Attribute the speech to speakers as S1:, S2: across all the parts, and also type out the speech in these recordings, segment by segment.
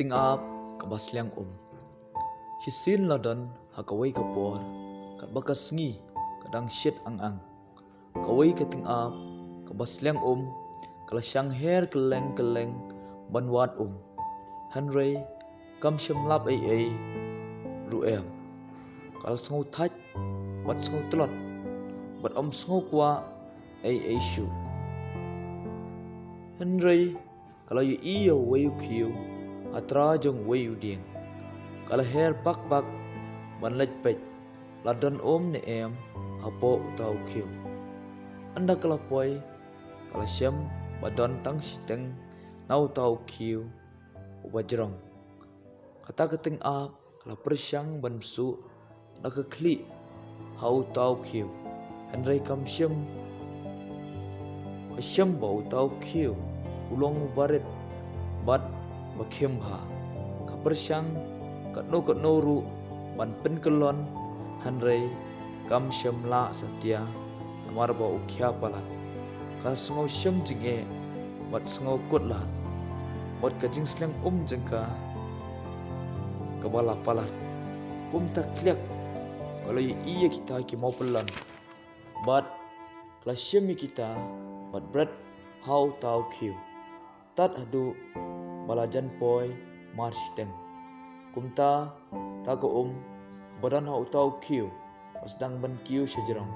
S1: Tyngab kaba Sliang si sin ladan hakawai kapor kat bakas ngi kadang shit ang kawai ka Tyngab kaba Sliang kala syang her keleng banwat hanrei kam syam lap ai ruem kala sngo thach bat sngo tlot bat sngo kwa ai shu hanrei kalau yu iyo wayu kiu atra jong wayu ding kalau her pak ban lej pej ladan ne em hapo tau kiu anda kalau poi kalau syam badan tang siteng nau tau kiu ubajrong kata keting ap kalau persyang ban su nak kli hau tau kiu hanrei kam syam bau tau kiu ulong baret bat bakem ha kapersyang katno ru ban pen kelon hanrei kam syam la satya namar ba ukhya palat ka sngo syam jinge bat sngo kot lat bat kajing Sliang jengka kabala palat tak kliak kalau iya kita ki mau pelan bat klasyem kita bat berat how tau kiu tat adu balajan poi marsteng kumta tago badan hau tau kiu sedang ban kiu sejerong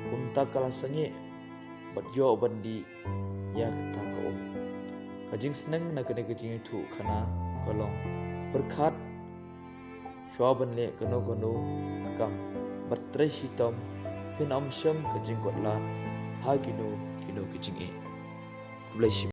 S1: kumta kala sange bat jo bandi ya tago kajing seneng na kene kajing itu kana kolong berkat swaban le kono akam bat tres hitam hin syam kajing kotla ha kino kajing bless you.